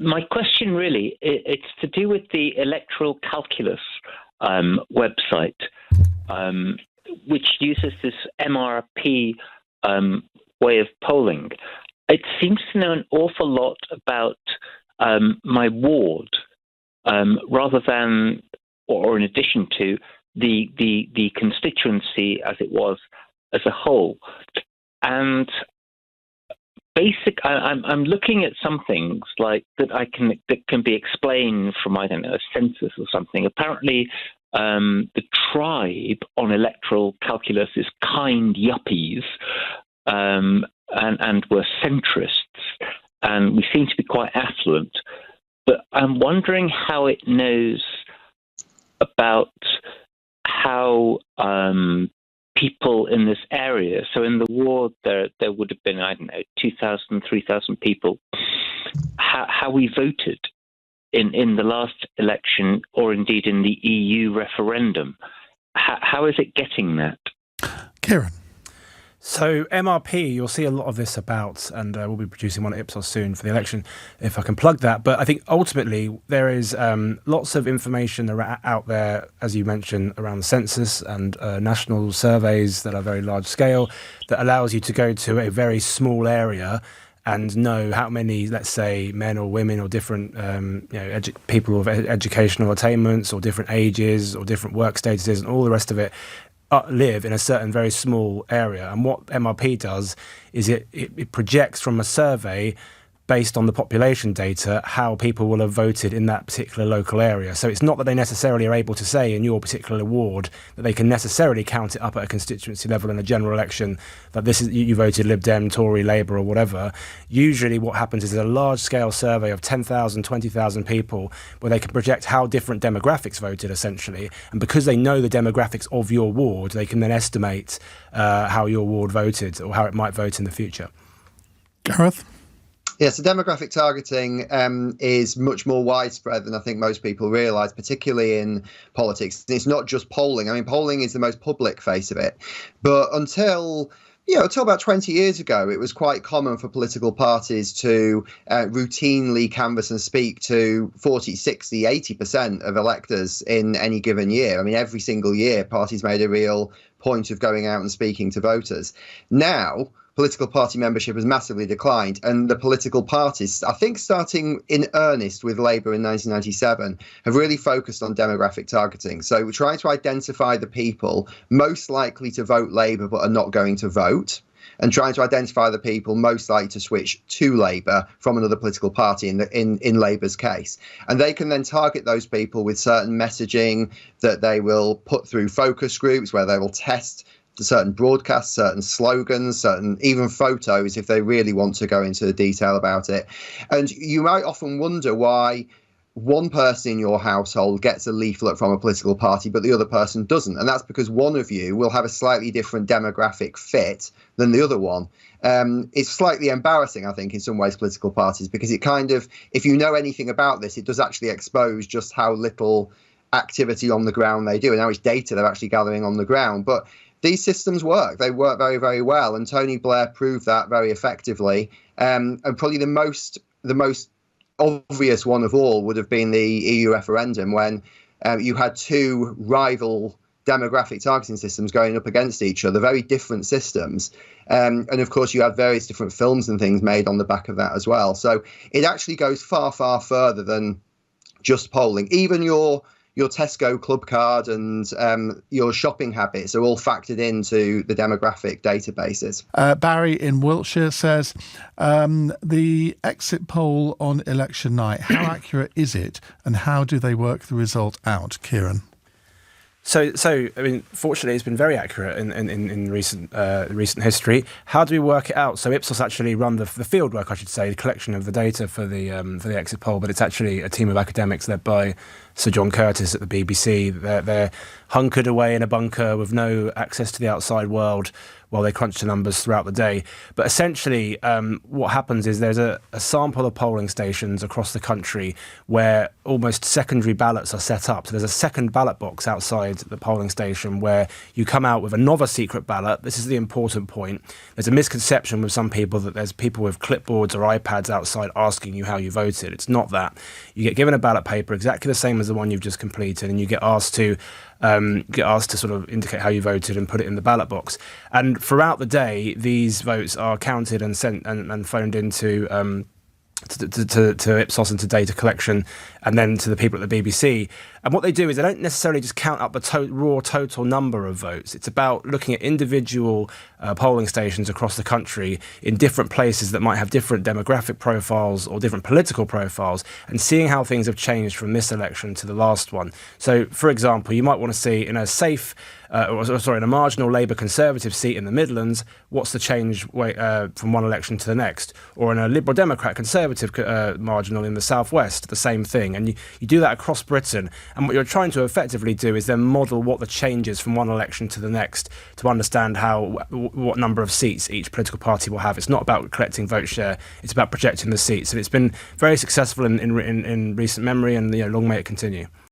my question really, it's to do with the Electoral Calculus website, which uses this MRP way of polling. It seems to know an awful lot about my ward, rather than, or in addition to, the constituency as it was as a whole. And I'm looking at some things like that can be explained from, I don't know, a census or something. Apparently, the tribe on Electoral Calculus is kind yuppies, and we're centrists, and we seem to be quite affluent. But I'm wondering how it knows about how people in this area. So in the ward, there would have been, I don't know, 2,000, 3,000 people. How we voted in the last election, or indeed in the EU referendum. How is it getting that? Keiran. So MRP, you'll see a lot of this about, and we'll be producing one at Ipsos soon for the election, if I can plug that. But I think ultimately there is lots of information out there, as you mentioned, around the census and national surveys that are very large scale, that allows you to go to a very small area and know how many, let's say, men or women or different people of educational attainments or different ages or different work statuses and all the rest of it live in a certain very small area. And what MRP does is it projects from a survey based on the population data how people will have voted in that particular local area. So it's not that they necessarily are able to say in your particular ward that they can necessarily count it up at a constituency level in a general election that this is you voted Lib Dem, Tory, Labour or whatever. Usually what happens is a large scale survey of 10,000, 20,000 people where they can project how different demographics voted essentially. And because they know the demographics of your ward, they can then estimate how your ward voted or how it might vote in the future. Gareth? Yeah, so demographic targeting is much more widespread than I think most people realise, particularly in politics. It's not just polling. I mean, polling is the most public face of it. But until about 20 years ago, it was quite common for political parties to routinely canvass and speak to 40, 60, 80% of electors in any given year. I mean, every single year, parties made a real point of going out and speaking to voters. Now, political party membership has massively declined, and the political parties, I think starting in earnest with Labour in 1997, have really focused on demographic targeting. So we're trying to identify the people most likely to vote Labour but are not going to vote, and trying to identify the people most likely to switch to Labour from another political party in Labour's case. And they can then target those people with certain messaging that they will put through focus groups where they will test certain broadcasts, certain slogans, certain even photos if they really want to go into detail about it. And you might often wonder why one person in your household gets a leaflet from a political party, but the other person doesn't. And that's because one of you will have a slightly different demographic fit than the other one. It's slightly embarrassing, I think, in some ways, political parties, because it kind of, if you know anything about this, it does actually expose just how little activity on the ground they do and how much data they're actually gathering on the ground. But these systems work. They work very, very well. And Tony Blair proved that very effectively. And probably the most obvious one of all would have been the EU referendum, when you had two rival demographic targeting systems going up against each other, very different systems. And of course, you had various different films and things made on the back of that as well. So it actually goes far, far further than just polling. Even your Tesco club card and your shopping habits are all factored into the demographic databases. Barry in Wiltshire says, the exit poll on election night, how accurate is it and how do they work the result out? Keiran? So I mean, fortunately, it's been very accurate in recent history. How do we work it out? So Ipsos actually run the field work, I should say, the collection of the data for the exit poll, but it's actually a team of academics led by Sir John Curtis at the BBC. They're hunkered away in a bunker with no access to the outside world while they crunch the numbers throughout the day. But essentially, what happens is there's a sample of polling stations across the country where almost secondary ballots are set up. So there's a second ballot box outside the polling station where you come out with another secret ballot. This is the important point. There's a misconception with some people that there's people with clipboards or iPads outside asking you how you voted. It's not that. You get given a ballot paper exactly the same as the one you've just completed, and you get asked to sort of indicate how you voted and put it in the ballot box. And throughout the day, these votes are counted and sent and phoned into to Ipsos and to data collection, and then to the people at the BBC. And what they do is they don't necessarily just count up the raw total number of votes. It's about looking at individual polling stations across the country in different places that might have different demographic profiles or different political profiles, and seeing how things have changed from this election to the last one. So, for example, you might want to see in in a marginal Labour Conservative seat in the Midlands, what's the change from one election to the next? Or in a Liberal Democrat Conservative marginal in the Southwest, the same thing. And you do that across Britain. And what you're trying to effectively do is then model what the changes from one election to the next to understand what number of seats each political party will have. It's not about collecting vote share, it's about projecting the seats. And it's been very successful in recent memory, and long may it continue.